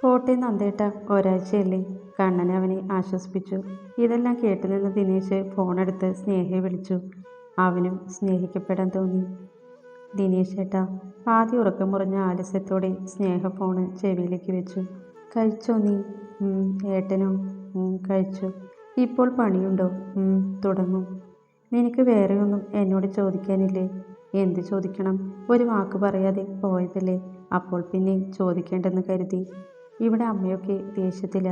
പോട്ടെ നന്ദേട്ട, ഒരാഴ്ചയല്ലേ. കണ്ണൻ അവനെ ആശ്വസിപ്പിച്ചു. ഇതെല്ലാം കേട്ടുനിന്ന ദിനേശ് ഫോണെടുത്ത് സ്നേഹയെ വിളിച്ചു. അവനും സ്നേഹിക്കപ്പെടാൻ തോന്നി. ദിനേശ് ഏട്ടാ. പാതി ഉറക്കം മുറിഞ്ഞ ആലസ്യത്തോടെ സ്നേഹ ഫോണ് ചെവിയിലേക്ക് വെച്ചു. കഴിച്ചോ നീ? ഏട്ടനോ? കഴിച്ചു. ഇപ്പോൾ പണിയുണ്ടോ? തുടങ്ങും. നിനക്ക് വേറെ ഒന്നും എന്നോട് ചോദിക്കാനില്ലേ? എന്ത് ചോദിക്കണം? ഒരു വാക്ക് പറയാതെ പോയതല്ലേ, അപ്പോൾ പിന്നെ ചോദിക്കേണ്ടെന്ന് കരുതി. ഇവിടെ അമ്മയൊക്കെ ദേഷ്യത്തില.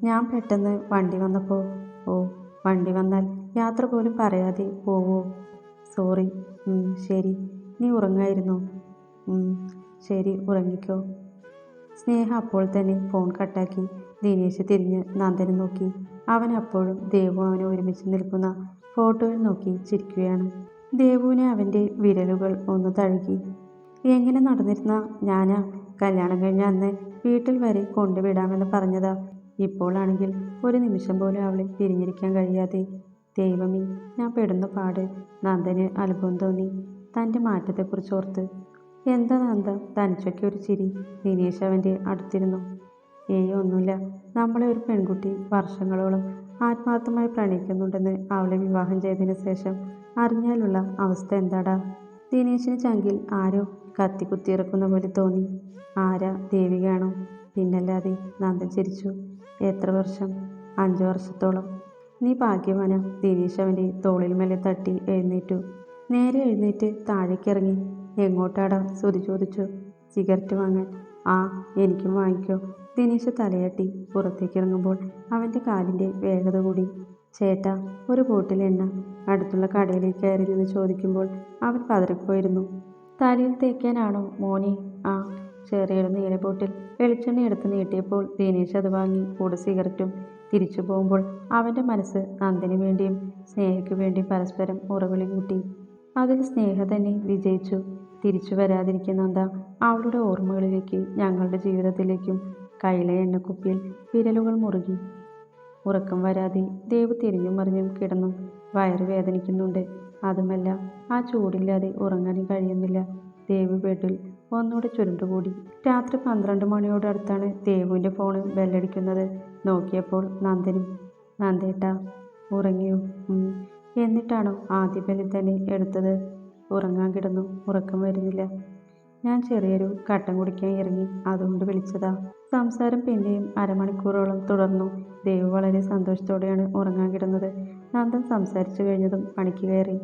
ഞാൻ പെട്ടെന്ന് വണ്ടി വന്നപ്പോൾ. ഓ, വണ്ടി വന്നാൽ യാത്ര പോലും പറയാതെ പോവോ? സോറി. ശരി. നീ ഉറങ്ങായിരുന്നോ? ശരി, ഉറങ്ങിക്കോ. സ്നേഹ അപ്പോൾ തന്നെ ഫോൺ കട്ടാക്കി. ദിനേശ് തിരിഞ്ഞ് നന്ദനെ നോക്കി. അവൻ അപ്പോഴും ദേവു അവനെ ഒരുമിച്ച് നിൽക്കുന്ന ഫോട്ടോയിൽ നോക്കി ചിരിക്കുകയാണ്. ദേവുവിനെ അവൻ്റെ വിരലുകൾ ഒന്ന് തഴുകി. എങ്ങനെ നടന്നിരുന്ന ഞാനാ കല്യാണം കഴിഞ്ഞ അന്ന് വീട്ടിൽ വരെ കൊണ്ടുവിടാമെന്ന് പറഞ്ഞതാ. ഇപ്പോഴാണെങ്കിൽ ഒരു നിമിഷം പോലും അവളെ പിരിഞ്ഞിരിക്കാൻ കഴിയാതെ. ദൈവമേ, ഞാൻ പെടുന്ന പാട്. നന്ദന് അത്ഭുതം തോന്നി തൻ്റെ മാറ്റത്തെക്കുറിച്ച് ഓർത്ത്. എന്താ നന്ദ തനിച്ചൊക്കെ ഒരു ചിരി? ദിനേശ് അവൻ്റെ അടുത്തിരുന്നു. ഒന്നുമില്ല. നമ്മളെ ഒരു പെൺകുട്ടി വർഷങ്ങളോളം ആത്മാർത്ഥമായി പ്രണയിക്കുന്നുണ്ടെന്ന് അവളെ വിവാഹം ചെയ്തതിന് ശേഷം അറിഞ്ഞാലുള്ള അവസ്ഥ എന്താടാ? ദിനേശിന് ചങ്കിൽ ആരോ കത്തി കുത്തിയിറക്കുന്ന പോലെ തോന്നി. ആരാ? ദേവികയാണോ? പിന്നല്ലാതെ. നന്ദൻ ചിരിച്ചു. എത്ര വർഷം? 5 വർഷത്തോളം. നീ ഭാഗ്യവാനാ. ദിനേശ് അവൻ്റെ തോളിൽ മേലെ തട്ടി എഴുന്നേറ്റു. നേരെ എഴുന്നേറ്റ് താഴേക്കിറങ്ങി. എങ്ങോട്ടാടാ? ശ്രുതി ചോദിച്ചു. സിഗരറ്റ് വാങ്ങാൻ. ആ, എനിക്കും വാങ്ങിക്കോ. ദിനേശ് തലയാട്ടി. പുറത്തേക്കിറങ്ങുമ്പോൾ അവൻ്റെ കാലിൻ്റെ വേഗത കൂടി. ചേട്ടാ, ഒരു ബോട്ടിൽ എണ്ണ. അടുത്തുള്ള കടയിലേക്ക് കയറി നിന്ന് ചോദിക്കുമ്പോൾ അവൻ പതറിപ്പോയിരുന്നു. തലയിൽ തേക്കാനാണോ മോനെ? ആ. ചെറിയൊരു നീല ബോട്ടിൽ വെളിച്ചെണ്ണ എടുത്ത് നീട്ടിയപ്പോൾ ദിനേശ് അത് വാങ്ങി കൂടെ സിഗരറ്റും. തിരിച്ചു പോകുമ്പോൾ അവൻ്റെ മനസ്സ് നന്ദിന് വേണ്ടിയും സ്നേഹയ്ക്ക് വേണ്ടിയും പരസ്പരം ഉറവിളി കൂട്ടി. അതിൽ സ്നേഹ തന്നെ വിജയിച്ചു. തിരിച്ചു വരാതിരിക്കുന്ന എന്താ? അവളുടെ ഓർമ്മകളിലേക്ക്, ഞങ്ങളുടെ ജീവിതത്തിലേക്കും. കയ്യിലെ എണ്ണക്കുപ്പിയിൽ വിരലുകൾ മുറുകി. ഉറക്കം വരാതെ ദേവ് തിരിഞ്ഞും മറിഞ്ഞും കിടന്നു. വയറ് വേദനിക്കുന്നുണ്ട്. അതുമല്ല, ആ ചൂടില്ലാതെ ഉറങ്ങാനും കഴിയുന്നില്ല. ദേവ് ബെഡിൽ ഒന്നുകൂടെ ചുരുണ്ടുകൂടി. രാത്രി 12 മണിയോടടുത്താണ് ദേവുവിൻ്റെ ഫോണ് ബെല്ലടിക്കുന്നത്. നോക്കിയപ്പോൾ നന്ദനും. നന്ദേട്ടാ, ഉറങ്ങിയോ? എന്നിട്ടാണോ ആദ്യ ബെല്ലിൽ തന്നെ എടുത്തത്? ഉറങ്ങാൻ കിടന്നു. ഉറക്കം വരുന്നില്ല. ഞാൻ ചെറിയൊരു കട്ടൻ കുടിക്കാൻ ഇറങ്ങി, അതുകൊണ്ട് വിളിച്ചതാ. സംസാരം പിന്നെയും അരമണിക്കൂറോളം തുടർന്നു. ദേവ് വളരെ സന്തോഷത്തോടെയാണ് ഉറങ്ങാൻ കിടന്നത്. നന്ദൻ സംസാരിച്ചു കഴിഞ്ഞതും പണിക്ക് കയറി.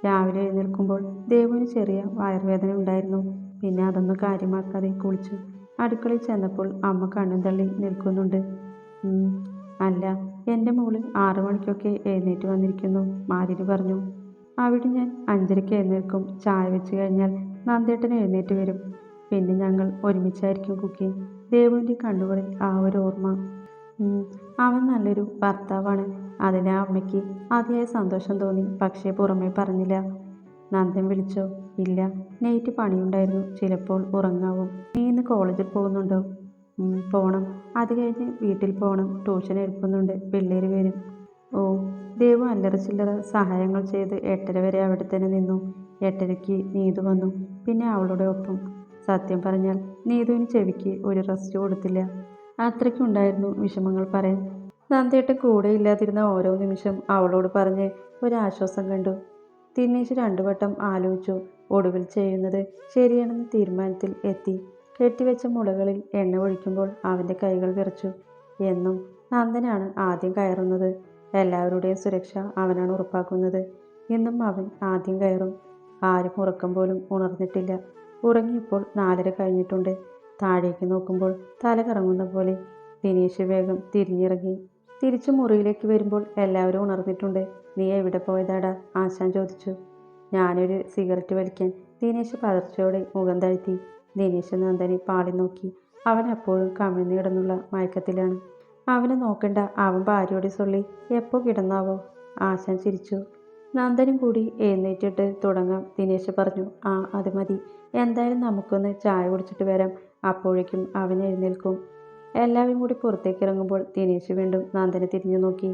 രാവിലെ എഴുന്നേൽക്കുമ്പോൾ ദേവുവിന് ചെറിയ വയറുവേദന ഉണ്ടായിരുന്നു. പിന്നെ അതൊന്നും കാര്യമാക്കാതെ കുളിച്ചു. അടുക്കളയിൽ ചെന്നപ്പോൾ അമ്മ കണ്ണും തള്ളി നിൽക്കുന്നുണ്ട്. അല്ല, എൻ്റെ മോള് 6 മണിക്കൊക്കെ എഴുന്നേറ്റ് വന്നിരിക്കുന്നു, മാലിനി പറഞ്ഞു. അവിടെ ഞാൻ 5:30 എഴുന്നേൽക്കും. ചായ വെച്ച് കഴിഞ്ഞാൽ നന്ദേട്ടൻ എഴുന്നേറ്റ് വരും. പിന്നെ ഞങ്ങൾ ഒരുമിച്ചായിരിക്കും കുക്കിംഗ്. ദേവുവിൻ്റെ കണ്ണുകളിൽ ആ ഒരു ഓർമ്മ. അവൻ നല്ലൊരു ഭർത്താവാണ്. അതിന് ആ അമ്മയ്ക്ക് അതിയായ സന്തോഷം തോന്നി. പക്ഷേ പുറമേ പറഞ്ഞില്ല. നന്ദൻ വിളിച്ചോ? ഇല്ല, നൈറ്റ് പണിയുണ്ടായിരുന്നു. ചിലപ്പോൾ ഉറങ്ങാവും. നീ ഇന്ന് കോളേജിൽ പോകുന്നുണ്ടോ? പോണം. അത് കഴിഞ്ഞ് വീട്ടിൽ പോകണം. ട്യൂഷൻ എടുക്കുന്നുണ്ട്. പിള്ളേർ വരും. ഓ. ദേവു അല്ലറ ചില്ലറ സഹായങ്ങൾ ചെയ്ത് 8:30 വരെ അവിടെ തന്നെ നിന്നു. 8:30-ക്ക് നീതു വന്നു. പിന്നെ അവളുടെ ഒപ്പം. സത്യം പറഞ്ഞാൽ നീതുവിന് ചെവിക്ക് ഒരു റെസ്റ്റ് കൊടുത്തില്ല. അത്രയ്ക്കുണ്ടായിരുന്നു വിഷമങ്ങൾ പറയാൻ. നന്ദേട്ടൻ കൂടെ ഇല്ലാതിരുന്ന ഓരോ നിമിഷം അവളോട് പറഞ്ഞ് ഒരാശ്വാസം കണ്ടു. ദിനേശ് 2 വട്ടം ആലോചിച്ചു. ഒടുവിൽ ചെയ്യുന്നത് ശരിയാണെന്ന തീരുമാനത്തിൽ എത്തി. കെട്ടിവെച്ച മുളകളിൽ എണ്ണ ഒഴിക്കുമ്പോൾ അവൻ്റെ കൈകൾ വിറച്ചു. എന്നും നന്ദനാണ് ആദ്യം കയറുന്നത്. എല്ലാവരുടെയും സുരക്ഷ അവനാണ് ഉറപ്പാക്കുന്നത്. ഇന്നും അവൻ ആദ്യം കയറും. ആരും ഉറക്കം പോലും ഉണർന്നിട്ടില്ല. ഉറങ്ങിയപ്പോൾ 4:30 കഴിഞ്ഞിട്ടുണ്ട്. താഴേക്ക് നോക്കുമ്പോൾ തല കറങ്ങുന്ന പോലെ. ദിനേശ് വേഗം തിരിഞ്ഞിറങ്ങി. തിരിച്ചു മുറിയിലേക്ക് വരുമ്പോൾ എല്ലാവരും ഉണർന്നിട്ടുണ്ട്. നീ എവിടെ പോയതാടാ? ആശാൻ ചോദിച്ചു. ഞാനൊരു സിഗരറ്റ് വലിക്കാൻ. ദിനേശ് പതർച്ചയോടെ മുഖം താഴ്ത്തി. ദിനേശ് നന്ദനെ പാളി നോക്കി. അവൻ അപ്പോഴും കമിഴ്ന്നു കിടന്നുള്ള മയക്കത്തിലാണ്. അവനെ നോക്കണ്ട, അവൻ ഭാര്യയോട് സൊള്ളി. എപ്പോൾ കിടന്നാവോ? ആശാൻ ചിരിച്ചു. നന്ദനും കൂടി എഴുന്നേറ്റിട്ട് തുടങ്ങാം, ദിനേശ് പറഞ്ഞു. ആ, അത് മതി. എന്തായാലും നമുക്കൊന്ന് ചായ കുടിച്ചിട്ട് വരാം. അപ്പോഴേക്കും അവൻ എഴുന്നേൽക്കും. എല്ലാവരും കൂടി പുറത്തേക്ക് ഇറങ്ങുമ്പോൾ ദിനേശ് വീണ്ടും നന്ദനെ തിരിഞ്ഞു നോക്കി.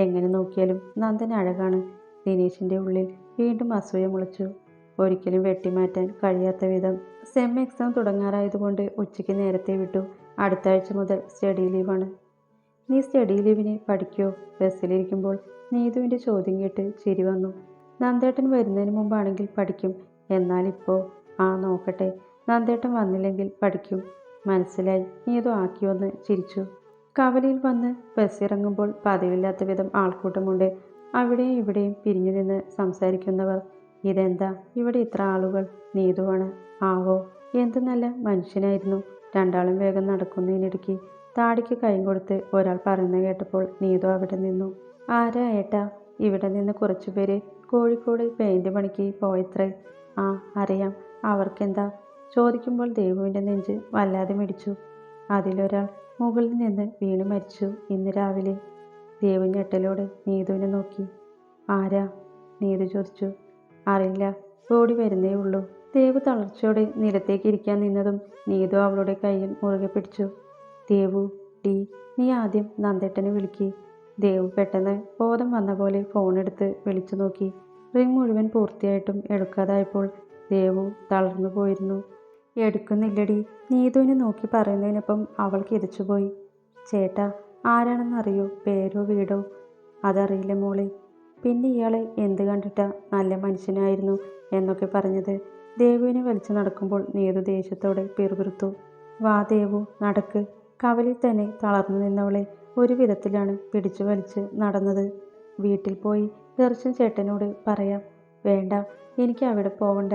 എങ്ങനെ നോക്കിയാലും നന്ദൻ അഴകാണ്. ദിനേശിൻ്റെ ഉള്ളിൽ വീണ്ടും അസൂയ മുളച്ചു. ഒരിക്കലും വെട്ടിമാറ്റാൻ കഴിയാത്ത വിധം. സെം എക്സാം തുടങ്ങാറായതുകൊണ്ട് ഉച്ചയ്ക്ക് നേരത്തെ വിട്ടു. അടുത്ത ആഴ്ച മുതൽ സ്റ്റഡി ലീവാണ്. നീ സ്റ്റഡി ലീവിന് പഠിക്കോ? ബസ്സിലിരിക്കുമ്പോൾ നീതുവിൻ്റെ ചോദ്യം കേട്ട് ചിരി വന്നു. നന്ദേട്ടൻ വരുന്നതിന് മുമ്പാണെങ്കിൽ പഠിക്കും. എന്നാലിപ്പോൾ നോക്കട്ടെ. നന്ദേട്ടൻ വന്നില്ലെങ്കിൽ പഠിക്കും. മനസ്സിലായി. നീതു ആക്കി വന്ന് ചിരിച്ചു. കവലയിൽ വന്ന് ബസ്സിറങ്ങുമ്പോൾ പതിവില്ലാത്ത വിധം ആൾക്കൂട്ടമുണ്ട്. അവിടെയും ഇവിടെയും പിരിഞ്ഞു നിന്ന് സംസാരിക്കുന്നവർ. ഇതെന്താ ഇവിടെ ഇത്ര ആളുകൾ? നീതുവാണ്. ആവോ, എന്ത് നല്ല മനുഷ്യനായിരുന്നു. രണ്ടാളും വേഗം നടക്കുന്നതിനിടയ്ക്ക് താടിക്ക് കൈ കൊടുത്ത് ഒരാൾ പറയുന്നത് കേട്ടപ്പോൾ നീതു അവിടെ നിന്നു. ആരാ ഏട്ടാ? ഇവിടെ നിന്ന് കുറച്ചുപേര് കോഴിക്കോട് പെയിന്റ് പണിക്ക് പോയത്രേ. ആ, അറിയാം. അവർക്കെന്താ? ചോദിക്കുമ്പോൾ ദേവുവിൻ്റെ നെഞ്ച് വല്ലാതെ മിടിച്ചു. അതിലൊരാൾ മുകളിൽ നിന്ന് വീണ് മരിച്ചു ഇന്ന് രാവിലെ. ദേവു ഞെട്ടലോടെ നീതുവിനെ നോക്കി. ആരാ? നീതു ചോദിച്ചു. അറിയില്ല, ഓടി വരുന്നേ ഉള്ളൂ. ദേവു തളർച്ചയോടെ നിലത്തേക്ക് ഇരിക്കാൻ നിന്നതും നീതു അവളുടെ കയ്യിൽ മുറുകെ പിടിച്ചു. ദേവു, ഡി, നീ ആദ്യം നന്ദേട്ടനെ വിളിക്ക്. ദേവു പെട്ടെന്ന് ബോധം വന്ന പോലെ ഫോണെടുത്ത് വിളിച്ചു നോക്കി. റിംഗ് മുഴുവൻ പൂർത്തിയായിട്ടും എടുക്കാതായപ്പോൾ ദേവു തളർന്നു പോയിരുന്നു. എടുക്കുന്നില്ലടി. നീതുവിനെ നോക്കി പറയുന്നതിനൊപ്പം അവൾ കിതച്ചുപോയി. ചേട്ടാ, ആരാണെന്നറിയോ? പേരോ വീടോ? അതറിയില്ല മോളെ. പിന്നെ ഇയാളെ എന്ത് കണ്ടിട്ടാ നല്ല മനുഷ്യനായിരുന്നു എന്നൊക്കെ പറഞ്ഞത്? ദേവുവിനെ വലിച്ചു നടക്കുമ്പോൾ നീതു ദേഷ്യത്തോടെ പിറുപിറുത്തു. വാ ദേവു, നടക്ക്. കവലിൽ തന്നെ തളർന്നു നിന്നവളെ ഒരു വിധത്തിലാണ് പിടിച്ചു വലിച്ച് നടന്നത്. വീട്ടിൽ പോയി ദർശൻ ചേട്ടനോട് പറയാം. വേണ്ട, എനിക്ക് അവിടെ പോവണ്ട.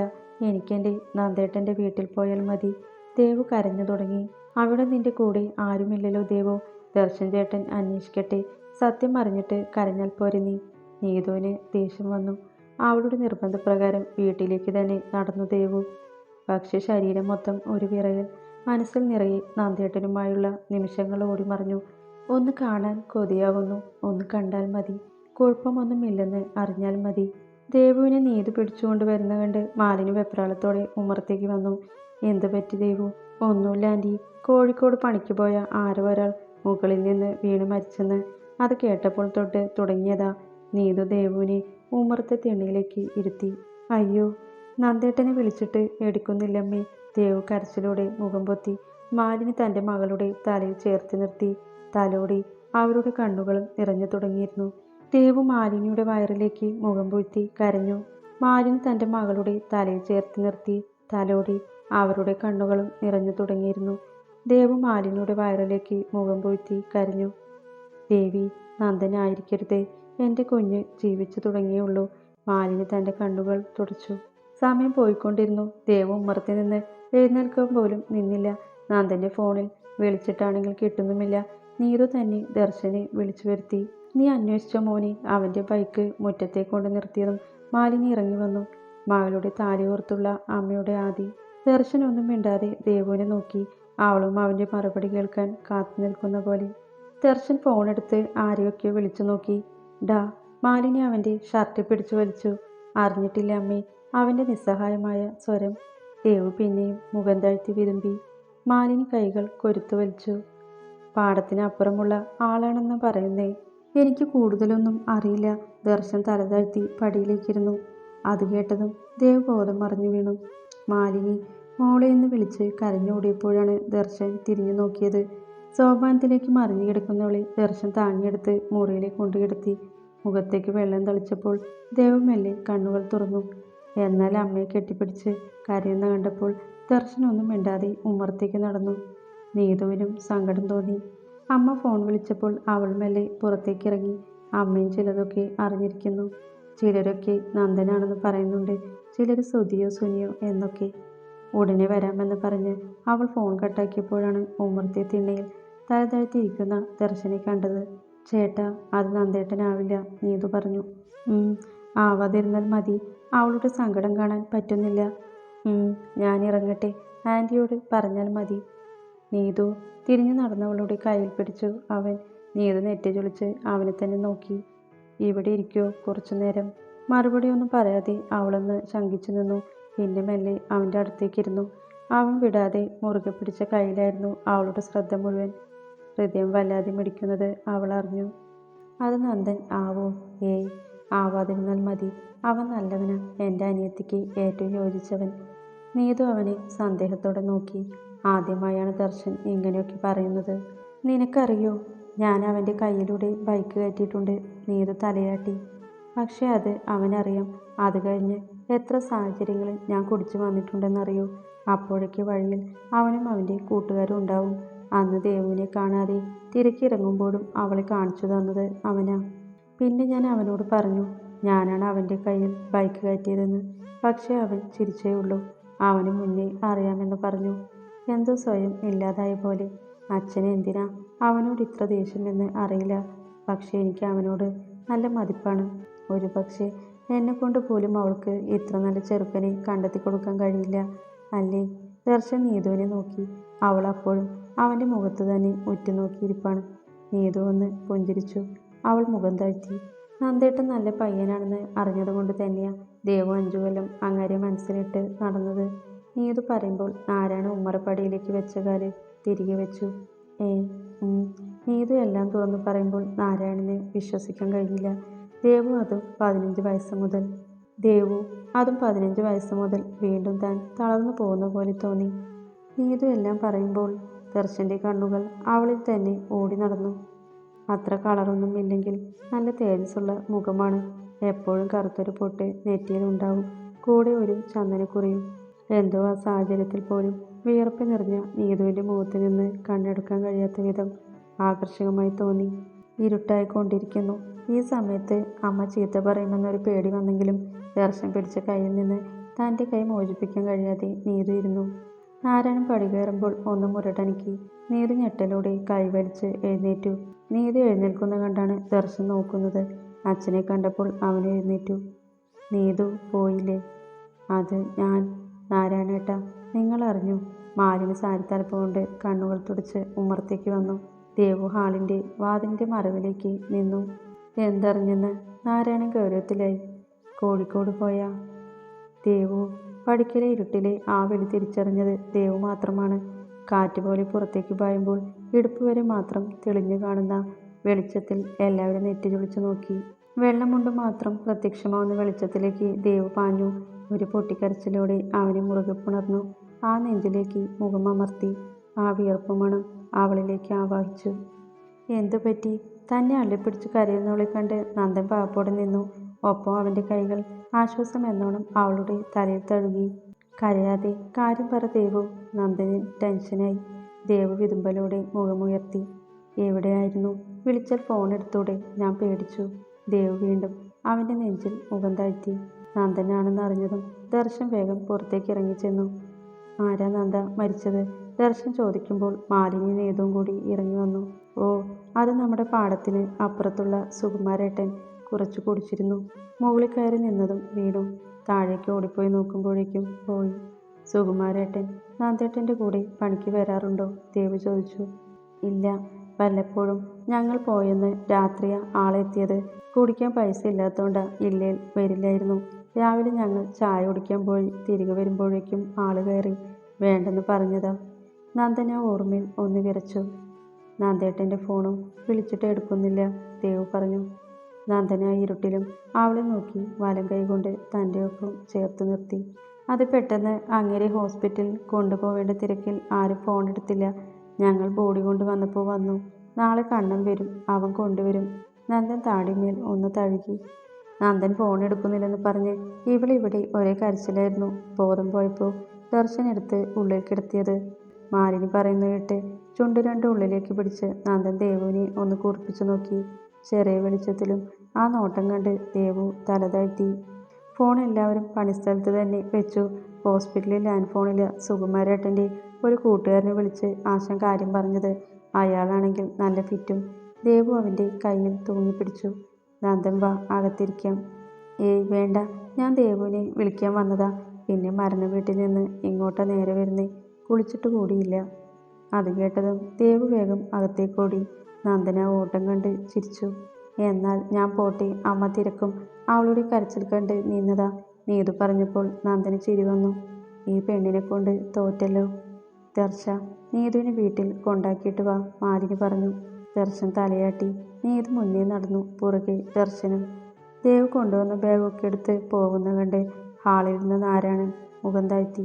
എനിക്കെൻ്റെ നന്ദേട്ടൻ്റെ വീട്ടിൽ പോയാൽ മതി. ദേവു കരഞ്ഞു തുടങ്ങി. അവിടെ നിന്റെ കൂടെ ആരുമില്ലല്ലോ ദേവു. ദർശൻ ചേട്ടൻ അന്വേഷിക്കട്ടെ. സത്യം അറിഞ്ഞിട്ട് കരഞ്ഞാൽ പോരെ നീ? നീതുവിന് ദേഷ്യം വന്നു. അവളുടെ നിർബന്ധപ്രകാരം വീട്ടിലേക്ക് തന്നെ നടന്നു ദേവു. പക്ഷെ ശരീരം മൊത്തം ഒരു വിറയൽ. മനസ്സിൽ നിറയെ നന്ദേട്ടനുമായുള്ള നിമിഷങ്ങൾ ഓടിമറിഞ്ഞു. ഒന്ന് കാണാൻ കൊതിയാവുന്നു. ഒന്ന് കണ്ടാൽ മതി. കുഴപ്പമൊന്നുമില്ലെന്ന് അറിഞ്ഞാൽ മതി. ദേവുവിനെ നീതു പിടിച്ചുകൊണ്ട് വരുന്ന കണ്ട് മാലിനി വെപ്രാളത്തോടെ ഉമ്മറത്തേക്ക് വന്നു. എന്ത് പറ്റി ദേവു? ഒന്നുമില്ല ആൻറ്റി. കോഴിക്കോട് പണിക്ക് പോയ ആരോ ഒരാൾ മുകളിൽ നിന്ന് വീണ് മരിച്ചെന്ന്. അത് കേട്ടപ്പോൾ തൊട്ട് തുടങ്ങിയതാ. നീതു ദേവുവിനെ ഉമ്മറത്തെ തിണ്ണയിലേക്ക് ഇരുത്തി. അയ്യോ, നന്ദേട്ടനെ വിളിച്ചിട്ട് എടുക്കുന്നില്ലമ്മേ. ദേവു കരച്ചിലൂടെ മുഖം പൊത്തി. മാലിനി തൻ്റെ മകളുടെ തലയിൽ ചേർത്ത് നിർത്തി തലോടി. അവരുടെ കണ്ണുകളും നിറഞ്ഞു തുടങ്ങിയിരുന്നു. ദേവു മാലിനിയുടെ വയറിലേക്ക് മുഖം പൂഴ്ത്തി കരഞ്ഞു. മാലിനി തൻ്റെ മകളുടെ തലയിൽ ചേർത്ത് നിർത്തി തലോടി. അവരുടെ കണ്ണുകളും നിറഞ്ഞു തുടങ്ങിയിരുന്നു. ദേവു മാലിനിയുടെ വയറിലേക്ക് മുഖം പൂഴ്ത്തി കരഞ്ഞു. ദേവി, നന്ദനായിരിക്കരുതേ. എൻ്റെ കുഞ്ഞ് ജീവിച്ചു തുടങ്ങിയുള്ളൂ. മാലിനി തൻ്റെ കണ്ണുകൾ തുടച്ചു. സമയം പോയിക്കൊണ്ടിരുന്നു. ദേവു ഉമ്മറത്തിൽ നിന്ന് എഴുന്നേൽക്കാൻ പോലും നിന്നില്ല. നന്ദൻ്റെ ഫോണിൽ വിളിച്ചിട്ടാണെങ്കിൽ കിട്ടുന്നുമില്ല. നീതു തന്നെ ദർശനെ വിളിച്ചു വരുത്തി. നീ അന്വേഷിച്ച മോനെ? അവൻ്റെ ബൈക്ക് മുറ്റത്തെ കൊണ്ട് നിർത്തിയതും മാലിനി ഇറങ്ങി വന്നു. മകളുടെ താലി ഓർത്തുള്ള അമ്മയുടെ ആദി. ദർശൻ ഒന്നും മിണ്ടാതെ ദേവുവിനെ നോക്കി. അവളും അവൻ്റെ മറുപടി കേൾക്കാൻ കാത്തു നിൽക്കുന്ന പോലെ. ദർശൻ ഫോണെടുത്ത് ആരെയൊക്കെയോ വിളിച്ചു നോക്കി. ഡാ, മാലിനി അവൻ്റെ ഷർട്ട് പിടിച്ചു വലിച്ചു. അറിഞ്ഞിട്ടില്ല അമ്മേ. അവൻ്റെ നിസ്സഹായമായ സ്വരം. ദേവു പിന്നെയും മുഖം താഴ്ത്തി വിരുമ്പി. മാലിനി കൈകൾ കൊരുത്തു വലിച്ചു. പാടത്തിനപ്പുറമുള്ള ആളാണെന്ന് പറയുന്നേ. എനിക്ക് കൂടുതലൊന്നും അറിയില്ല. ദർശൻ തല താഴ്ത്തി പടിയിലേക്കിരുന്നു. അത് കേട്ടതും ദേവ് ബോധം മറിഞ്ഞു വീണു. മാലിനി മോളെ എന്ന് വിളിച്ച് കരഞ്ഞോടിയപ്പോഴാണ് ദർശൻ തിരിഞ്ഞു നോക്കിയത്. സോപാനത്തിലേക്ക് മറിഞ്ഞു കിടക്കുന്നവളെ ദർശൻ താങ്ങിയെടുത്ത് മുറിയിലേക്ക് കൊണ്ടുകിടത്തി. മുഖത്തേക്ക് വെള്ളം തളിച്ചപ്പോൾ ദേവ് മെല്ലെ കണ്ണുകൾ തുറന്നു. എന്നാൽ അമ്മയെ കെട്ടിപ്പിടിച്ച് കരയുന്ന കണ്ടപ്പോൾ ദർശൻ ഒന്നും മിണ്ടാതെ ഉമ്മറത്തേക്ക് നടന്നു. നീതുവിനും സങ്കടം തോന്നി. അമ്മ ഫോൺ വിളിച്ചപ്പോൾ അവൾ മെല്ലെ പുറത്തേക്കിറങ്ങി. അമ്മയും ചിലതൊക്കെ അറിഞ്ഞിരിക്കുന്നു. ചിലരൊക്കെ നന്ദനാണെന്ന് പറയുന്നുണ്ട്. ചിലർ സുധിയോ സുനിയോ എന്നൊക്കെ. ഉടനെ വരാമെന്ന് പറഞ്ഞ് അവൾ ഫോൺ കട്ടാക്കിയപ്പോഴാണ് ഉമ്മറത്തെ തിണ്ണയിൽ തല താഴ്ത്തിയിരിക്കുന്ന ദർശനെ കണ്ടത്. ചേട്ടാ, അത് നന്ദേട്ടനാവില്ല, നീതു പറഞ്ഞു. ആവാതിരുന്നാൽ മതി. അവളുടെ സങ്കടം കാണാൻ പറ്റുന്നില്ല. ഞാൻ ഇറങ്ങട്ടെ. ആൻറ്റിയോട് പറഞ്ഞാൽ മതി. നീതു തിരിഞ്ഞു നടന്നവളുടെ കയ്യിൽ പിടിച്ചു അവൻ. നീതു നെറ്റി ചൊളിച്ച് അവനെ തന്നെ നോക്കി. ഇവിടെ ഇരിക്കോ കുറച്ചു നേരം? മറുപടിയൊന്നും പറയാതെ അവളൊന്ന് ശങ്കിച്ചു നിന്നു. പിന്നെ മെല്ലെ അവൻ്റെ അടുത്തേക്കിരുന്നു. അവൻ വിടാതെ മുറുകെ പിടിച്ച കയ്യിലായിരുന്നു അവളുടെ ശ്രദ്ധ മുഴുവൻ. ഹൃദയം വല്ലാതെ മിടിക്കുന്നത് അവൾ അറിഞ്ഞു. അത് നന്ദൻ ആവോ? ഏയ്, ആവാതിരുന്നാൽ മതി. അവൻ നല്ലവനാ. എൻ്റെ അനിയത്തിക്ക് ഏറ്റവും യോജിച്ചവൻ. നീതു അവനെ സന്ദേഹത്തോടെ നോക്കി. ആദ്യമായാണ് ദർശൻ ഇങ്ങനെയൊക്കെ പറയുന്നത്. നിനക്കറിയോ, ഞാൻ അവൻ്റെ കയ്യിലൂടെ ബൈക്ക് കയറ്റിയിട്ടുണ്ട്. നീതു തലയാട്ടി. പക്ഷേ അത് അവനറിയാം. അത് കഴിഞ്ഞ് എത്ര സാഹചര്യങ്ങളിൽ ഞാൻ കുടിച്ചു വന്നിട്ടുണ്ടെന്നറിയോ. അപ്പോഴേക്ക് വഴിയിൽ അവനും അവൻ്റെ കൂട്ടുകാരും ഉണ്ടാവും. അന്ന് ദേവുവിനെ കാണാതെ തിരക്കിറങ്ങുമ്പോഴും അവളെ കാണിച്ചു തന്നത് അവനാ. പിന്നെ ഞാൻ അവനോട് പറഞ്ഞു ഞാനാണ് അവൻ്റെ കയ്യിൽ ബൈക്ക് കയറ്റിയതെന്ന്. പക്ഷേ അവൻ ചിരിച്ചേ ഉള്ളൂ. അവന് മുന്നേ അറിയാമെന്ന് പറഞ്ഞു. എന്തോ സ്വയം ഇല്ലാതായ പോലെ. അച്ഛന് എന്തിനാ അവനോട് ഇത്ര ദേഷ്യമെന്ന് അറിയില്ല. പക്ഷേ എനിക്ക് അവനോട് നല്ല മതിപ്പാണ്. ഒരു പക്ഷേ എന്നെക്കൊണ്ട് പോലും അവൾക്ക് ഇത്ര നല്ല ചെറുക്കനെ കണ്ടെത്തി കൊടുക്കാൻ കഴിയില്ല, അല്ലേ? ദർശൻ നീതുവിനെ നോക്കി. അവൾ അപ്പോഴും അവൻ്റെ മുഖത്ത് തന്നെ ഉറ്റുനോക്കിയിരിപ്പാണ്. നീതു ഒന്ന് പുഞ്ചിരിച്ചു. അവൾ മുഖം താഴ്ത്തി. നന്ദേട്ടൻ നല്ല പയ്യനാണെന്ന് അറിഞ്ഞതുകൊണ്ട് തന്നെയാ ദേവു 5 കൊല്ലം അങ്ങാരെ മനസ്സിലിട്ട് നടന്നത്. നീതു പറയുമ്പോൾ നാരായണ ഉമ്മറപ്പടിയിലേക്ക് വെച്ച കാല് തിരികെ വെച്ചു. ഏ നീതു എല്ലാം തുറന്നു പറയുമ്പോൾ നാരായണന് വിശ്വസിക്കാൻ കഴിഞ്ഞില്ല. ദേവു അതും 15 വയസ്സ് മുതൽ വീണ്ടും താൻ തളർന്നു പോകുന്ന പോലെ തോന്നി. നീതു എല്ലാം പറയുമ്പോൾ ദർശൻ്റെ കണ്ണുകൾ അവളിൽ തന്നെ ഓടി നടന്നു. അത്ര കളറൊന്നും ഇല്ലെങ്കിൽ നല്ല തേജസ്സുള്ള മുഖമാണ്. എപ്പോഴും കറുത്തൊരു പൊട്ട് നെറ്റിയിലുണ്ടാവും, കൂടെ ഒരു ചന്ദനക്കുറിയും. എന്തോ ആ സാഹചര്യത്തിൽ പോലും വിയർപ്പ് നിറഞ്ഞ നീതുവിൻ്റെ മുഖത്ത് നിന്ന് കണ്ണെടുക്കാൻ കഴിയാത്ത വിധം ആകർഷകമായി തോന്നി. ഇരുട്ടായിക്കൊണ്ടിരിക്കുന്നു. ഈ സമയത്ത് അമ്മ ചീത്ത പറയുമെന്നൊരു പേടി വന്നെങ്കിലും ദർശൻ പിടിച്ച കയ്യിൽ നിന്ന് തൻ്റെ കൈ മോചിപ്പിക്കാൻ കഴിയാതെ നീതു ഇരുന്നു. നാരായണൻ പടി കയറുമ്പോൾ ഒന്ന് മുരടനക്കി. നീതു ഞെട്ടലോടെ കൈവലിച്ച് എഴുന്നേറ്റു. നീതു എഴുന്നേൽക്കുന്ന കണ്ടാണ് ദർശൻ നോക്കുന്നത്. അച്ഛനെ കണ്ടപ്പോൾ അവൻ എഴുന്നേറ്റു. നീതു പോയില്ലേ? അത് ഞാൻ. നാരായണേട്ടാ, നിങ്ങൾ അറിഞ്ഞു? മാലിന് സാരിത്തലപ്പ് കൊണ്ട് കണ്ണുകൾ തുടച്ച് ഉമ്മറത്തേക്ക് വന്നു. ദേവു ഹാളിൻ്റെ വാതിലിൻ്റെ മറവിലേക്ക് നിന്നു. എന്തറിഞ്ഞെന്ന് നാരായണൻ ഗൗരവത്തിലായി. കോഴിക്കോട് പോയാ? ദേവു. പടിക്കലെ ഇരുട്ടിലെ ആ വിളി തിരിച്ചറിഞ്ഞത് ദേവു മാത്രമാണ്. കാറ്റ് പോലെ പുറത്തേക്ക് പായുമ്പോൾ ഇടുപ്പ് വരെ മാത്രം തെളിഞ്ഞു കാണുന്ന വെളിച്ചത്തിൽ എല്ലാവരും നെറ്റിചുളിച്ചു നോക്കി. വെള്ളമുണ്ട് മാത്രം പ്രത്യക്ഷമാവുന്ന വെളിച്ചത്തിലേക്ക് ദേവു പാഞ്ഞു. ഒരു പൊട്ടിക്കരച്ചിലോടെ അവനെ മുറുകെ പുണർന്നു. ആ നെഞ്ചിലേക്ക് മുഖം അമർത്തി. ആ വിയർപ്പ് മണം അവളിലേക്ക് ആവാഹിച്ചു. എന്തുപറ്റി? തന്നെ അള്ളിപ്പിടിച്ച് കരയുന്നവളെ കണ്ട് നന്ദൻ പാവപ്പോടെ നിന്നു. ഒപ്പം അവൻ്റെ കൈകൾ ആശ്വാസം എന്നോണം അവളുടെ തലയിൽ തഴുകി. കരയാതെ കാര്യം പറ ദേവു. നന്ദന് ടെൻഷനായി. ദേവു വിതുമ്പലോടെ മുഖമുയർത്തി. എവിടെയായിരുന്നു? വിളിച്ചാൽ ഫോൺ എടുത്തൂടെ? ഞാൻ പേടിച്ചു. ദേവു വീണ്ടും അവൻ്റെ നെഞ്ചിൽ മുഖം താഴ്ത്തി. നന്ദനാണെന്ന് അറിഞ്ഞതും ദർശൻ വേഗം പുറത്തേക്ക് ഇറങ്ങിച്ചെന്നു. ആരാ നന്ദ മരിച്ചത്? ദർശൻ ചോദിക്കുമ്പോൾ മാലിനി നീതുവും കൂടി ഇറങ്ങി വന്നു. ഓ, അത് നമ്മുടെ പാടത്തിന് അപ്പുറത്തുള്ള സുകുമാരേട്ടൻ കുറച്ച് കുടിച്ചിരുന്നു. മുകളിൽ കയറി നിന്നതും വീണു. താഴേക്ക് ഓടിപ്പോയി നോക്കുമ്പോഴേക്കും പോയി. സുകുമാരേട്ടൻ നന്ദേട്ടൻ്റെ കൂടെ പണിക്ക് വരാറുണ്ടോ? ദേവു ചോദിച്ചു. ഇല്ല, വല്ലപ്പോഴും. ഞങ്ങൾ പോയെന്ന് രാത്രിയാ ആളെത്തിയത്. കുടിക്കാൻ പൈസ ഇല്ലാത്തോണ്ടാ ഇല്ലേൽ വരില്ലായിരുന്നു. രാവിലെ ഞങ്ങൾ ചായ കുടിക്കാൻ പോയി തിരികെ വരുമ്പോഴേക്കും ആള് കയറി. വേണ്ടെന്ന് പറഞ്ഞതാ. നന്ദൻ ആ ഓർമ്മയിൽ ഒന്ന് വിറച്ചു. നന്ദേട്ടൻ്റെ ഫോണും വിളിച്ചിട്ട് എടുക്കുന്നില്ല, ദേവു പറഞ്ഞു. നന്ദൻ ആ ഇരുട്ടിലും അവളെ നോക്കി വലം കൈകൊണ്ട് തൻ്റെ ഒപ്പം ചേർത്ത് നിർത്തി. അത് പെട്ടെന്ന് അങ്ങേരെ ഹോസ്പിറ്റലിൽ കൊണ്ടുപോവേണ്ട തിരക്കിൽ ആരും ഫോൺ എടുത്തില്ല. ഞങ്ങൾ ബോഡി കൊണ്ടുവന്നപ്പോൾ വന്നു. നാളെ കണ്ണൻ വരും, അവൻ കൊണ്ടുവരും. നന്ദൻ താടിമേൽ ഒന്ന് തഴുകി. നന്ദൻ ഫോൺ എടുക്കുന്നില്ലെന്ന് പറഞ്ഞ് ഇവളിവിടെ ഒരേ കരച്ചിലായിരുന്നു. ബോധം പോയപ്പോൾ ദർശൻ എടുത്ത് ഉള്ളിൽ കിടത്തിയത്. മാലിനി പറയുന്ന കേട്ട് ചുണ്ടു രണ്ട് ഉള്ളിലേക്ക് പിടിച്ച് നന്ദൻ ദേവുവിനെ ഒന്ന് കുറിപ്പിച്ചു നോക്കി. ചെറിയ വെളിച്ചത്തിലും ആ നോട്ടം കണ്ട് ദേവു തല താഴ്ത്തി. ഫോൺ എല്ലാവരും പണിസ്ഥലത്ത് തന്നെ വെച്ചു. ഹോസ്പിറ്റലിൽ ലാൻഡ് ഫോണില്ല. സുകുമാരേട്ടൻ്റെ ഒരു കൂട്ടുകാരനെ വിളിച്ച് ആശാൻ കാര്യം പറഞ്ഞത്. അയാളാണെങ്കിൽ നല്ല ഫിറ്റും. ദേവു അവൻ്റെ കയ്യിൽ തൂങ്ങിപ്പിടിച്ചു. നന്ദൻ വാ, അകത്തിരിക്കാം. ഏയ് വേണ്ട, ഞാൻ ദേവുവിനെ വിളിക്കാൻ വന്നതാ. പിന്നെ മരണ വീട്ടിൽ നിന്ന് ഇങ്ങോട്ടാ നേരെ വരുന്നേ. കുളിച്ചിട്ട് കൂടിയില്ല. അത് കേട്ടതും ദേവു വേഗം അകത്തേക്കോടി. നന്ദന ഓട്ടം കണ്ട് ചിരിച്ചു. എന്നാൽ ഞാൻ പോട്ടെ, അമ്മ തിരക്കും. അവളുടെ കരച്ചിൽ കണ്ട് നിന്നതാ. നീതു പറഞ്ഞപ്പോൾ നന്ദന് ചിരി വന്നു. ഈ പെണ്ണിനെ കൊണ്ട് തോറ്റല്ലോ. ദർശ, നീതുവിനെ വീട്ടിൽ കൊണ്ടാക്കിയിട്ട് വാ, മാലിനി പറഞ്ഞു. ദർശൻ തലയാട്ടി. നീതു മുന്നേ നടന്നു, പുറകെ ദർശനും. ദേവ് കൊണ്ടുവന്ന ബാഗൊക്കെ എടുത്ത് പോകുന്ന കണ്ട് ഹാളിൽ നിന്ന് നാരായണൻ മുഖം താഴ്ത്തി.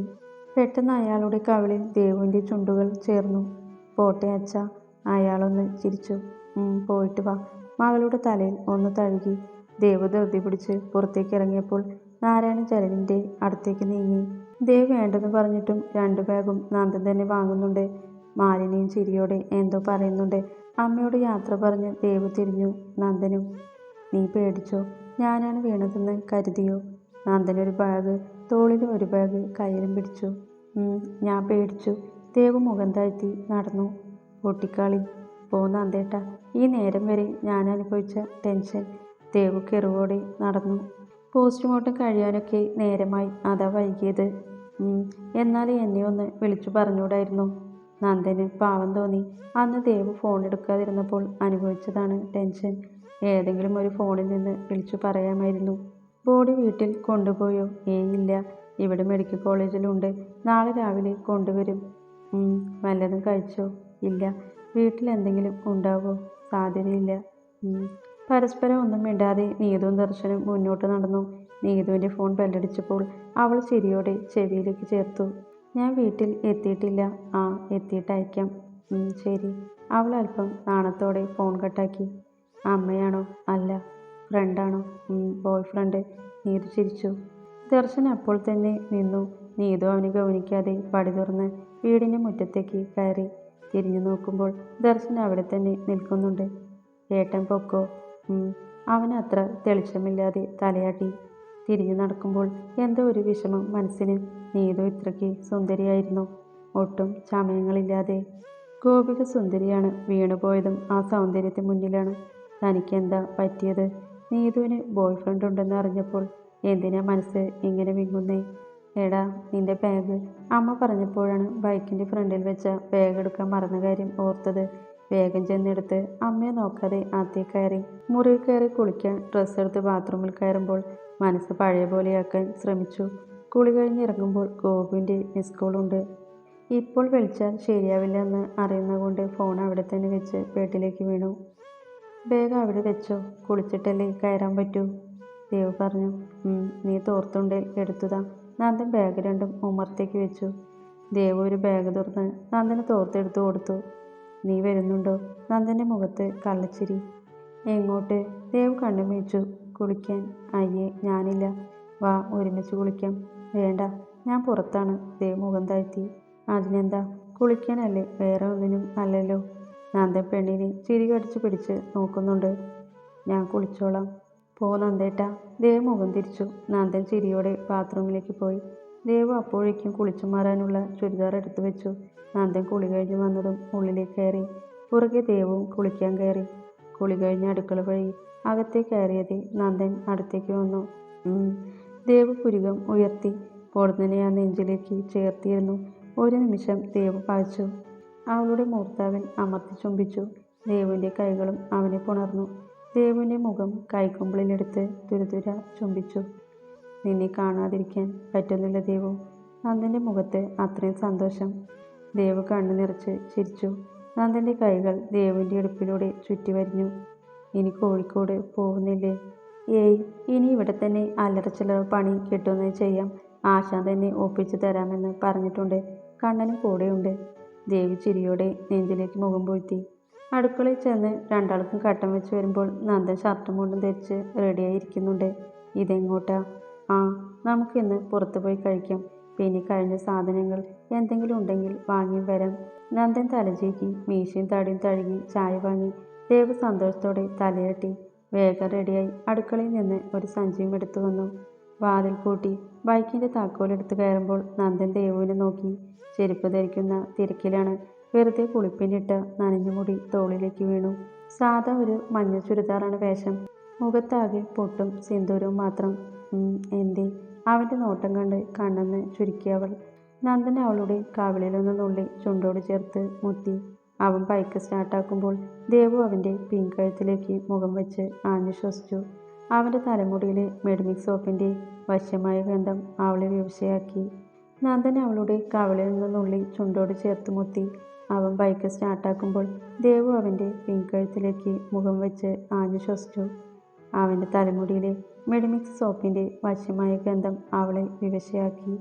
പെട്ടെന്ന് അയാളുടെ കവിളിൽ ദേവുവിൻ്റെ ചുണ്ടുകൾ ചേർന്നു. പോട്ടെ അച്ഛ. അയാളൊന്ന് ചിരിച്ചു. പോയിട്ട് വാ. മകളുടെ തലയിൽ ഒന്ന് തഴുകി. ദേവ് ധൃതി പിടിച്ച് പുറത്തേക്ക് ഇറങ്ങിയപ്പോൾ നാരായണൻ ജലവിൻ്റെ അടുത്തേക്ക് നീങ്ങി. ദേവ് വേണ്ടെന്ന് പറഞ്ഞിട്ടും 2 ബാഗും നന്ദൻ തന്നെ വാങ്ങുന്നുണ്ട്. മാലിനിയും ചിരിയോടെ എന്തോ പറയുന്നുണ്ട്. അമ്മയോട് യാത്ര പറഞ്ഞ് ദേവ് തിരിഞ്ഞു. നന്ദനും. നീ പേടിച്ചോ? ഞാനാണ് വീണതെന്ന് കരുതിയോ? നന്ദനൊരു ബാഗ് തോളിലും ഒരു ബാഗ് കയ്യിലും പിടിച്ചു. ഞാൻ പേടിച്ചു. ദേവ് മുഖം താഴ്ത്തി നടന്നു. പൊട്ടിക്കാളി. പോ നന്ദേട്ട. ഈ നേരം വരെ ഞാൻ അനുഭവിച്ച ടെൻഷൻ. ദേവ് കെറുവോടെ നടന്നു. പോസ്റ്റ്മോർട്ടം കഴിയാനൊക്കെ നേരമായി. അതാ വൈകിയത്. എന്നാലും എന്നെ ഒന്ന് വിളിച്ചു പറഞ്ഞൂടായിരുന്നു? നന്ദന് പാവം തോന്നി. അന്ന് ദേവ് ഫോൺ എടുക്കാതിരുന്നപ്പോൾ അനുഭവിച്ചതാണ് ടെൻഷൻ. ഏതെങ്കിലും ഒരു ഫോണിൽ നിന്ന് വിളിച്ചു പറയാമായിരുന്നു. ബോഡി വീട്ടിൽ കൊണ്ടുപോയോ? ഇല്ല. ഇവിടെ മെഡിക്കൽ കോളേജിലുണ്ട്. നാളെ രാവിലെ കൊണ്ടുവരും. വല്ലതും കഴിച്ചോ? ഇല്ല. വീട്ടിൽ എന്തെങ്കിലും ഉണ്ടാവോ? സാധ്യതയില്ല. പരസ്പരം ഒന്നും മിണ്ടാതെ നീതുവും ദർശനും മുന്നോട്ട് നടന്നു. നീതുവിൻ്റെ ഫോൺ ബെല്ലടിച്ചപ്പോൾ അവൾ ചിരിയോടെ ചെവിയിലേക്ക് ചേർത്തു. ഞാൻ വീട്ടിൽ എത്തിയിട്ടില്ല. എത്തിയിട്ടയക്കാം. ശരി. അവൾ അല്പം നാണത്തോടെ ഫോൺ കട്ടാക്കി. അമ്മയാണോ? അല്ല. ഫ്രണ്ടാണോ? Boy friend. നീതു ചിരിച്ചു. ദർശൻ അപ്പോൾ തന്നെ നിന്നു. നീതു അവനെ ഗൗനിക്കാതെ പടി തുറന്ന് വീടിൻ്റെ മുറ്റത്തേക്ക് കയറി. തിരിഞ്ഞു നോക്കുമ്പോൾ ദർശൻ അവിടെ തന്നെ നിൽക്കുന്നുണ്ട്. ഏട്ടൻ പൊക്കോ? അവൻ അത്ര തെളിച്ചമില്ലാതെ തലയാട്ടി. തിരിഞ്ഞു നടക്കുമ്പോൾ എന്തോ ഒരു വിഷമം മനസ്സിന്. നീതു ഇത്രയ്ക്ക് സുന്ദരിയായിരുന്നു. ഒട്ടും ചമയങ്ങളില്ലാതെ. ഗോപിക സുന്ദരിയാണ്. വീണുപോയതും ആ സൗന്ദര്യത്തിന് മുന്നിലാണ്. തനിക്കെന്താ പറ്റിയത്? നീതുവിന് ബോയ് ഫ്രണ്ട് ഉണ്ടെന്ന് അറിഞ്ഞപ്പോൾ എന്തിനാ മനസ്സ് ഇങ്ങനെ വിങ്ങുന്നേ? എടാ, നിന്റെ ബാഗ്. അമ്മ പറഞ്ഞപ്പോഴാണ് ബൈക്കിൻ്റെ ഫ്രണ്ടിൽ വെച്ച ബാഗ് എടുക്കാൻ മറന്ന കാര്യം ഓർത്തത്. വേഗം ചെന്നെടുത്ത് അമ്മയെ നോക്കാതെ അകത്തേക്ക് കയറി. മുറിയിൽ കയറി കുളിക്കാൻ ഡ്രസ്സ് എടുത്ത് ബാത്റൂമിൽ കയറുമ്പോൾ മനസ്സ് പഴയ പോലെയാക്കാൻ ശ്രമിച്ചു. കുളി കഴിഞ്ഞിറങ്ങുമ്പോൾ ഗോപുവിൻ്റെ മിസ് കോളുണ്ട്. ഇപ്പോൾ വിളിച്ചാൽ ശരിയാവില്ല എന്ന് അറിയുന്നതുകൊണ്ട് ഫോൺ അവിടെ തന്നെ വെച്ച് ബെഡിലേക്ക് വീണു. ബാഗ് അവിടെ വെച്ചോ. കുളിച്ചിട്ടല്ലേ കയറാൻ പറ്റൂ? ദേവ് പറഞ്ഞു. നീ തോർത്തുണ്ടേൽ എടുത്തുതാ. നന്ദൻ ബാഗ് രണ്ടും ഉമ്മറത്തേക്ക് വെച്ചു. ദേവ് ഒരു ബാഗ് തുറന്ന് നന്ദന് തോർത്തെടുത്തു കൊടുത്തു. നീ വരുന്നുണ്ടോ? നന്ദൻ്റെ മുഖത്ത് കള്ളച്ചിരി. എങ്ങോട്ട്? ദേവ് കണ്ണു മീച്ചു. കുളിക്കാൻ. അയ്യേ, ഞാനില്ല. വാ, ഒരുമിച്ച് കുളിക്കാം. വേണ്ട, ഞാൻ പുറത്താണ്. ദേവ് മുഖം താഴ്ത്തി. അതിനെന്താ? കുളിക്കാനല്ലേ, വേറെ ഒന്നിനും അല്ലല്ലോ. നന്ദൻ പെണ്ണിനെ ചിരി കടിച്ചു പിടിച്ച് നോക്കുന്നുണ്ട്. ഞാൻ കുളിച്ചോളാം. പോ നന്ദേട്ടാ. ദേവ് മുഖം തിരിച്ചു. നന്ദൻ ചിരിയോടെ ബാത്റൂമിലേക്ക് പോയി. ദേവ് അപ്പോഴേക്കും കുളിച്ചു മാറാനുള്ള ചുരിദാർ എടുത്തു വെച്ചു. നന്ദൻ കുളി കഴിഞ്ഞ് വന്നതും ഉള്ളിലേക്ക് കയറി. പുറകെ ദേവും കുളിക്കാൻ കയറി. കുളി കഴിഞ്ഞ് അടുക്കള വഴി അകത്തേക്ക് കയറിയതേ നന്ദൻ അടുത്തേക്ക് വന്നു. ദേവ് പുരികം ഉയർത്തി പൊടുന്നനെ ആ നെഞ്ചിലേക്ക് ചേർത്തിരുന്നു. ഒരു നിമിഷം ദേവ് പായിച്ചു. അവളുടെ മൂർത്താവിൽ അമർത്തി ചുംബിച്ചു. ദേവിൻ്റെ കൈകളും അവനെ പുണർന്നു. ദേവിൻ്റെ മുഖം കൈക്കുമ്പിളിലെടുത്ത് തുരുതുര ചുംബിച്ചു. നിന്നെ കാണാതിരിക്കാൻ പറ്റുന്നില്ല ദേവു. നന്ദൻ്റെ മുഖത്ത് അത്രയും സന്തോഷം. ദേവ് കണ്ണു നിറച്ച് ചിരിച്ചു. നന്ദൻ്റെ കൈകൾ ദേവിൻ്റെ ഇടുപ്പിലൂടെ ചുറ്റി വരിഞ്ഞു. ഇനി കോഴിക്കോട് പോകുന്നില്ലേ? ഏയ്, ഇനി ഇവിടെ തന്നെ അല്ലറച്ചില്ലറ പണി കിട്ടുന്നത് ചെയ്യാം. ആശാൻ തന്നെ ഒപ്പിച്ചു തരാമെന്ന് പറഞ്ഞിട്ടുണ്ട്. കണ്ണനും കൂടെയുണ്ട്. ദേവി ചിരിയോടെ നെഞ്ചിലേക്ക് മുഖം പൂഴ്ത്തി. അടുക്കളയിൽ ചെന്ന് രണ്ടാൾക്കും കട്ടൻ വെച്ച് വരുമ്പോൾ നന്ദൻ ഷർട്ടും മുണ്ടും ധരിച്ച് റെഡിയായിരിക്കുന്നുണ്ട്. ഇതെങ്ങോട്ടാ? നമുക്കിന്ന് പുറത്തു പോയി കഴിക്കാം. പിന്നെ കഴിഞ്ഞ സാധനങ്ങൾ എന്തെങ്കിലും ഉണ്ടെങ്കിൽ വാങ്ങി വരാം. നന്ദൻ തലചീക്കി മീശയും തടിയും തഴുകി ചായ വാങ്ങി. ദേവ് സന്തോഷത്തോടെ തലയാട്ടി. വേഗം റെഡിയായി അടുക്കളയിൽ നിന്ന് ഒരു സഞ്ചിയും എടുത്തു വന്നു. വാതിൽ പൂട്ടി ബൈക്കിൻ്റെ താക്കോലെടുത്ത് കയറുമ്പോൾ നന്ദൻ ദേവുവിനെ നോക്കി. ചെരുപ്പ് ധരിക്കുന്ന തിരക്കിലാണ്. വെറുതെ കുളിപ്പിനിട്ട നനഞ്ഞ മുടി തോളിലേക്ക് വീണു. സാധാ ഒരു മഞ്ഞ ചുരിദാറാണ് വേഷം. മുഖത്താകെ പൊട്ടും സിന്ദൂരവും മാത്രം. എന്തേ? അവൻ്റെ നോട്ടം കണ്ട് കണ്ണെന്ന് ചുരുക്കിയവൾ. നന്ദൻ അവളുടെ കവിളിലൊന്ന് നുള്ളി ചുണ്ടോട് ചേർത്ത് മുത്തി. അവൻ ബൈക്ക് സ്റ്റാർട്ടാക്കുമ്പോൾ ദേവു അവൻ്റെ പിൻകഴുത്തിലേക്ക് മുഖം വെച്ച് ആഞ്ഞു ശ്വസിച്ചു. അവൻ്റെ തലമുടിയിലെ മെഡിമിക്സ് സോപ്പിൻ്റെ വശ്യമായ ഗന്ധം അവളെ വിവശയാക്കി. നന്ദൻ അവളുടെ കവിളിൽ നിന്ന് നുള്ളി ചുണ്ടോട് ചേർത്ത് മുത്തി. അവൻ ബൈക്ക് സ്റ്റാർട്ടാക്കുമ്പോൾ ദേവു അവൻ്റെ പിൻകഴുത്തിലേക്ക് മുഖം വെച്ച് ആഞ്ഞു ശ്വസിച്ചു. അവൻ്റെ തലമുടിയിലെ മെഡിമിക്സ് സോപ്പിൻ്റെ വശ്യമായ ഗന്ധം അവളെ വിവശയാക്കി.